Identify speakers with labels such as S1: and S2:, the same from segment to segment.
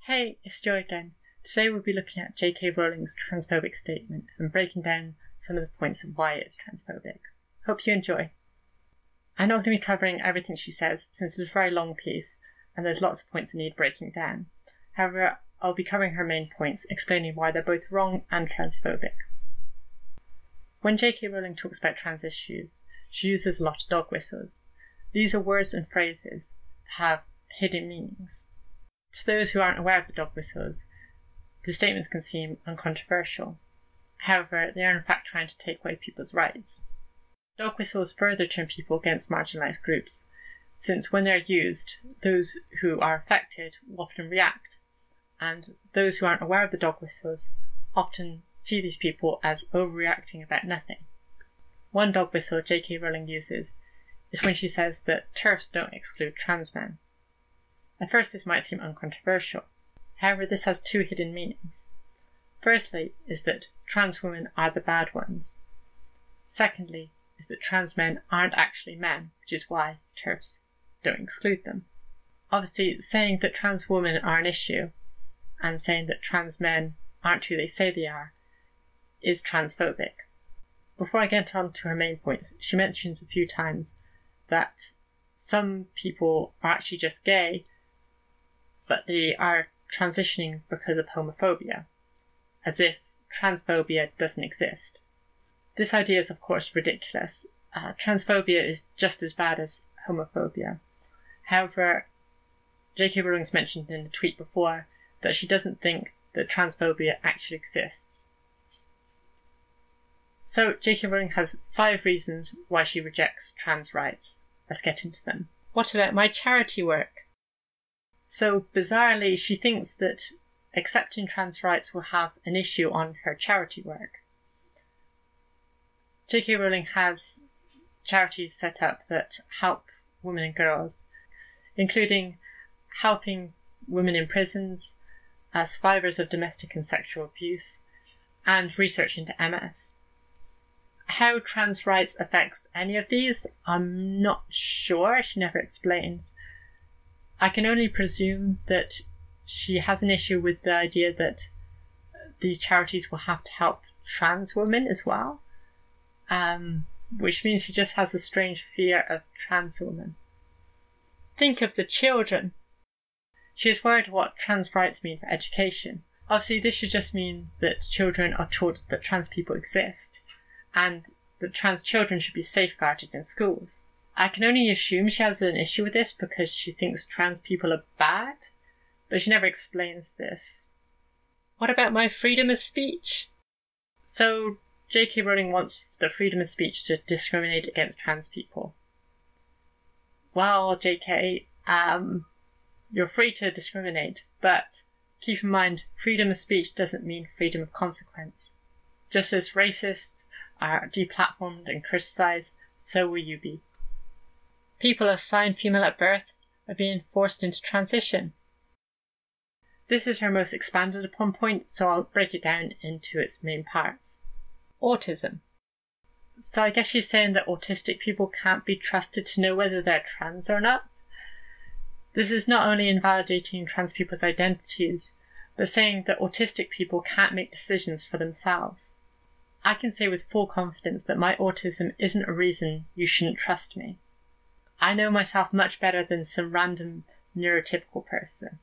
S1: Hey, it's Joy again. Today we'll be looking at JK Rowling's transphobic statement and breaking down some of the points of why it's transphobic. Hope you enjoy. I'm not going to be covering everything she says since it's a very long piece and there's lots of points that need breaking down. However, I'll be covering her main points, explaining why they're both wrong and transphobic. When JK Rowling talks about trans issues, she uses a lot of dog whistles. These are words and phrases that have hidden meanings. To those who aren't aware of the dog whistles, the statements can seem uncontroversial. However, they are in fact trying to take away people's rights. Dog whistles further turn people against marginalised groups, since when they're used, those who are affected will often react, and those who aren't aware of the dog whistles often see these people as overreacting about nothing. One dog whistle JK Rowling uses is when she says that TERFs don't exclude trans men. At first this might seem uncontroversial. However, this has two hidden meanings. Firstly is that trans women are the bad ones. Secondly is that trans men aren't actually men, which is why TERFs don't exclude them. Obviously, saying that trans women are an issue and saying that trans men aren't who they say they are is transphobic. Before I get on to her main points, she mentions a few times that some people are actually just gay, but they are transitioning because of homophobia, as if transphobia doesn't exist. This idea is of course ridiculous. Transphobia is just as bad as homophobia. However, JK Rowling's mentioned in the tweet before that she doesn't think that transphobia actually exists. So JK Rowling has 5 reasons why she rejects trans rights. Let's get into them. What about my charity work? So bizarrely, she thinks that accepting trans rights will have an issue on her charity work. JK Rowling has charities set up that help women and girls, including helping women in prisons, survivors of domestic and sexual abuse, and research into MS. How trans rights affects any of these, I'm not sure. She never explains. I can only presume that she has an issue with the idea that these charities will have to help trans women as well, which means she just has a strange fear of trans women. Think of the children. She is worried what trans rights mean for education. Obviously, this should just mean that children are taught that trans people exist, and that trans children should be safeguarded in schools. I can only assume she has an issue with this because she thinks trans people are bad, but she never explains this. What about my freedom of speech? So JK Rowling wants the freedom of speech to discriminate against trans people. Well, JK, you're free to discriminate, but keep in mind, freedom of speech doesn't mean freedom of consequence. Just as racists are deplatformed and criticised, so will you be. People assigned female at birth are being forced into transition. This is her most expanded upon point, so I'll break it down into its main parts. Autism. So I guess she's saying that autistic people can't be trusted to know whether they're trans or not. This is not only invalidating trans people's identities, but saying that autistic people can't make decisions for themselves. I can say with full confidence that my autism isn't a reason you shouldn't trust me. I know myself much better than some random neurotypical person.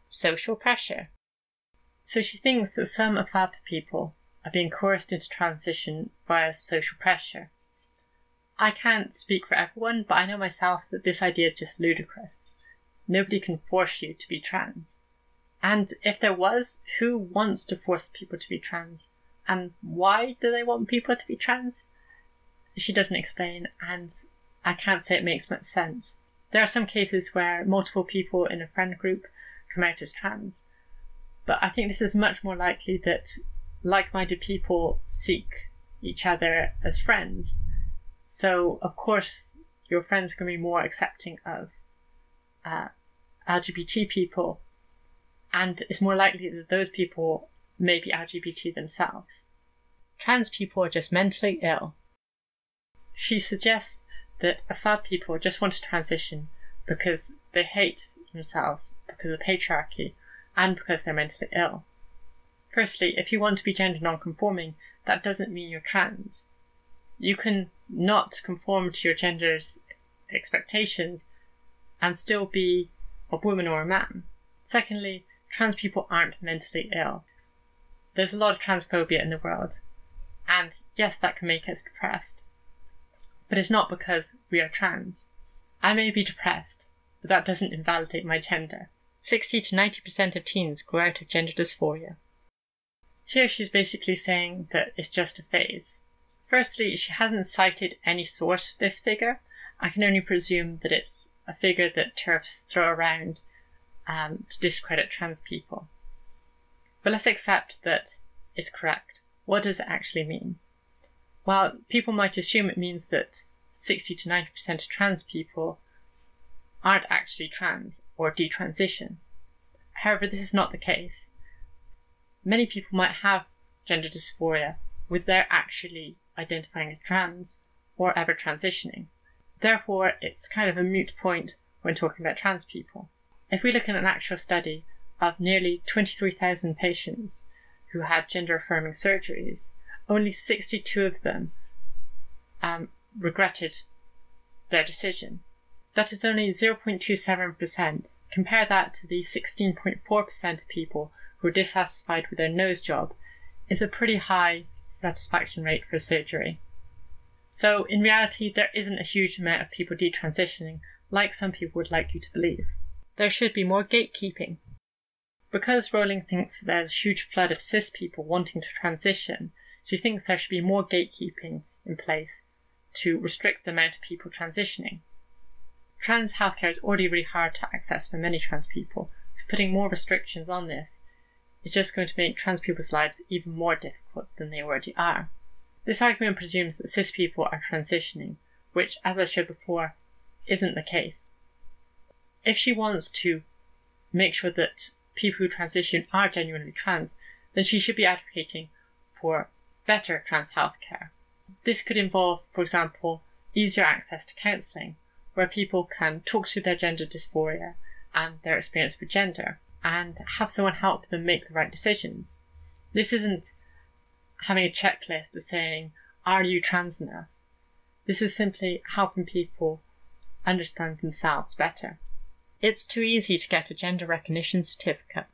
S1: Social pressure. So she thinks that some AFAB people are being coerced into transition via social pressure. I can't speak for everyone, but I know myself that this idea is just ludicrous. Nobody can force you to be trans. And if there was, who wants to force people to be trans? And why do they want people to be trans? She doesn't explain, and I can't say it makes much sense. There are some cases where multiple people in a friend group come out as trans, but I think this is much more likely that like-minded people seek each other as friends. So, of course, your friends can be more accepting of LGBT people, and it's more likely that those people may be LGBT themselves. Trans people are just mentally ill. She suggests that AFAB people just want to transition because they hate themselves because of patriarchy and because they're mentally ill. Firstly, if you want to be gender non-conforming, that doesn't mean you're trans. You can not conform to your gender's expectations and still be a woman or a man. Secondly, trans people aren't mentally ill. There's a lot of transphobia in the world, and yes, that can make us depressed. But it's not because we are trans. I may be depressed, but that doesn't invalidate my gender. 60 to 90% of teens grow out of gender dysphoria. Here she's basically saying that it's just a phase. Firstly, she hasn't cited any source for this figure. I can only presume that it's a figure that TERFs throw around to discredit trans people. But let's accept that it's correct. What does it actually mean? Well, people might assume it means that 60 to 90% of trans people aren't actually trans or detransition. However, this is not the case. Many people might have gender dysphoria without actually identifying as trans or ever transitioning. Therefore, it's kind of a moot point when talking about trans people. If we look at an actual study of nearly 23,000 patients who had gender-affirming surgeries, only 62 of them regretted their decision. That is only 0.27%. Compare that to the 16.4% of people who are dissatisfied with their nose job. It's a pretty high satisfaction rate for surgery. So in reality, there isn't a huge amount of people detransitioning, like some people would like you to believe. There should be more gatekeeping. Because Rowling thinks there's a huge flood of cis people wanting to transition, she thinks there should be more gatekeeping in place to restrict the amount of people transitioning. Trans healthcare is already really hard to access for many trans people, so putting more restrictions on this is just going to make trans people's lives even more difficult than they already are. This argument presumes that cis people are transitioning, which, as I showed before, isn't the case. If she wants to make sure that people who transition are genuinely trans, then she should be advocating for better trans healthcare. This could involve, for example, easier access to counselling, where people can talk through their gender dysphoria and their experience with gender, and have someone help them make the right decisions. This isn't having a checklist of saying, are you trans enough? This is simply helping people understand themselves better. It's too easy to get a gender recognition certificate.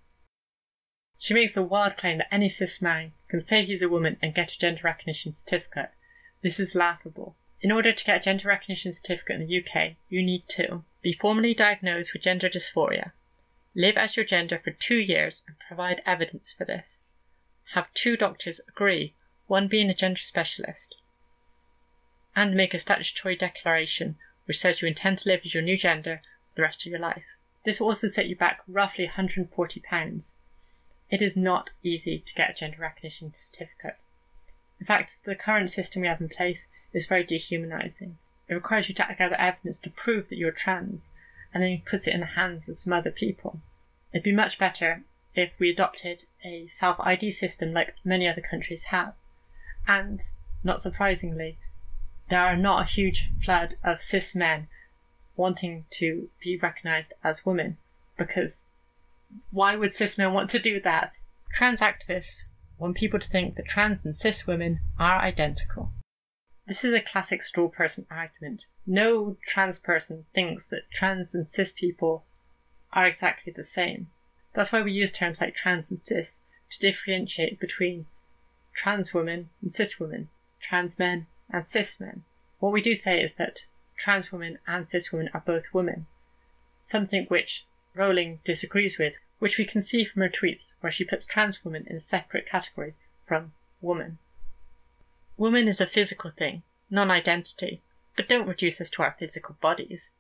S1: She makes the wild claim that any cis man can say he's a woman and get a gender recognition certificate. This is laughable. In order to get a gender recognition certificate in the UK, you need to be formally diagnosed with gender dysphoria, live as your gender for 2 years and provide evidence for this, have 2 doctors agree, one being a gender specialist, and make a statutory declaration which says you intend to live as your new gender for the rest of your life. This will also set you back roughly £140. It is not easy to get a gender recognition certificate. In fact, the current system we have in place is very dehumanising. It requires you to gather evidence to prove that you're trans, and then puts it in the hands of some other people. It'd be much better if we adopted a self-ID system like many other countries have. And, not surprisingly, there are not a huge flood of cis men wanting to be recognised as women, because why would cis men want to do that? Trans activists want people to think that trans and cis women are identical. This is a classic straw person argument. No trans person thinks that trans and cis people are exactly the same. That's why we use terms like trans and cis to differentiate between trans women and cis women, trans men and cis men. What we do say is that trans women and cis women are both women, something which Rowling disagrees with, which we can see from her tweets where she puts trans women in a separate category from woman. Woman is a physical thing, non-identity, but don't reduce us to our physical bodies.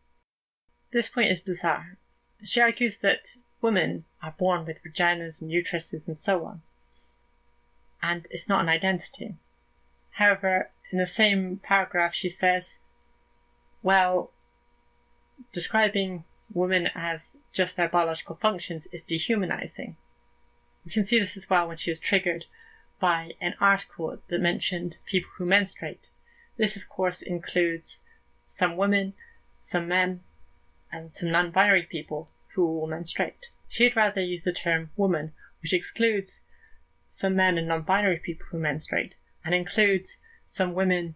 S1: This point is bizarre. She argues that women are born with vaginas and uteruses and so on, and it's not an identity. However, in the same paragraph she says, well, describing women as just their biological functions is dehumanising. We can see this as well when she was triggered by an article that mentioned people who menstruate. This, of course, includes some women, some men, and some non-binary people who will menstruate. She'd rather use the term woman, which excludes some men and non-binary people who menstruate, and includes some women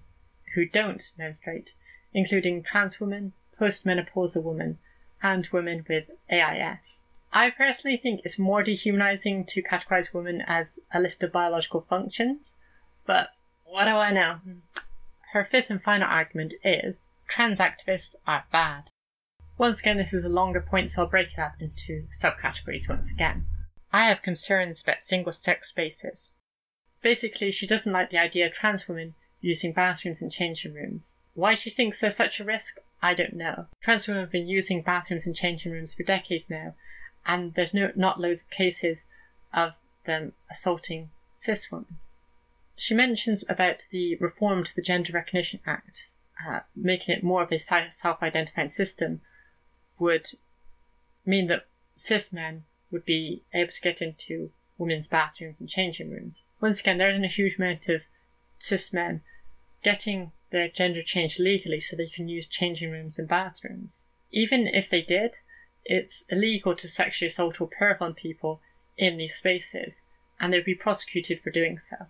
S1: who don't menstruate, including trans women, postmenopausal women, and women with AIS. I personally think it's more dehumanizing to categorize women as a list of biological functions, but what do I know? Her fifth and final argument is trans activists are bad. Once again, this is a longer point, so I'll break it up into subcategories once again. I have concerns about single-sex spaces. Basically, she doesn't like the idea of trans women using bathrooms and changing rooms. Why she thinks they're such a risk, I don't know. Trans women have been using bathrooms and changing rooms for decades now, and there's not loads of cases of them assaulting cis women. She mentions about the reform to the Gender Recognition Act, making it more of a self-identifying system would mean that cis men would be able to get into women's bathrooms and changing rooms. Once again, there isn't a huge amount of cis men getting their gender changed legally so they can use changing rooms and bathrooms. Even if they did, it's illegal to sexually assault or perv on people in these spaces, and they'd be prosecuted for doing so.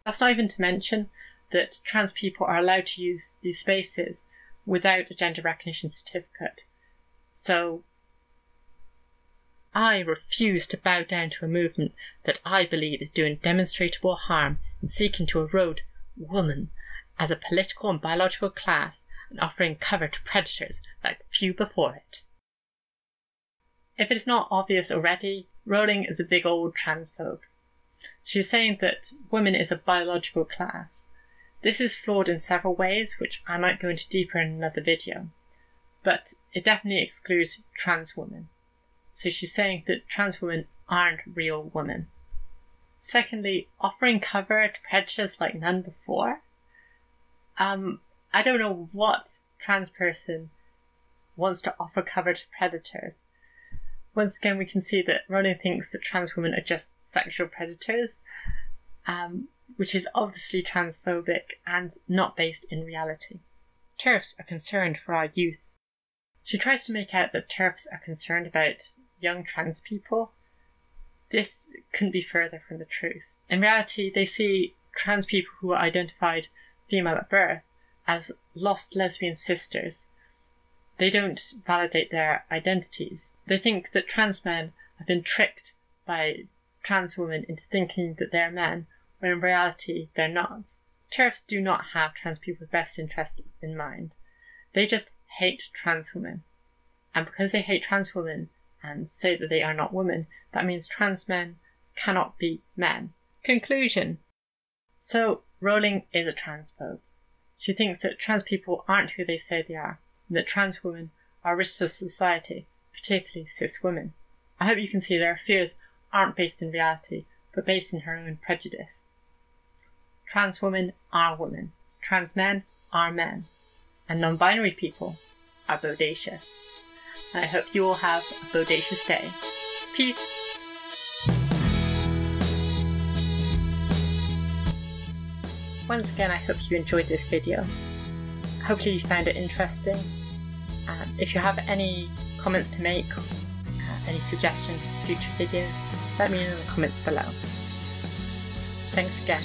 S1: That's not even to mention that trans people are allowed to use these spaces without a gender recognition certificate. So I refuse to bow down to a movement that I believe is doing demonstrable harm and seeking to erode woman as a political and biological class and offering cover to predators like few before it. If it's not obvious already, Rowling is a big old transphobe. She's saying that women is a biological class. This is flawed in several ways, which I might go into deeper in another video, but it definitely excludes trans women. So she's saying that trans women aren't real women. Secondly, offering cover to predators like none before. I don't know what trans person wants to offer cover to predators. Once again, we can see that Rowling thinks that trans women are just sexual predators, which is obviously transphobic and not based in reality. TERFs are concerned for our youth. She tries to make out that TERFs are concerned about young trans people. This couldn't be further from the truth. In reality, they see trans people who are identified female at birth as lost lesbian sisters. They don't validate their identities. They think that trans men have been tricked by trans women into thinking that they're men, when in reality they're not. TERFs do not have trans people's best interest in mind. They just hate trans women. And because they hate trans women and say that they are not women, that means trans men cannot be men. Conclusion. So, Rowling is a transphobe. She thinks that trans people aren't who they say they are, and that trans women are risks to society, particularly cis women. I hope you can see that her fears aren't based in reality, but based in her own prejudice. Trans women are women, trans men are men, and non-binary people are bodacious. And I hope you all have a bodacious day. Peace! Once again, I hope you enjoyed this video. Hopefully you found it interesting. If you have any comments to make, any suggestions for future videos, let me know in the comments below. Thanks again.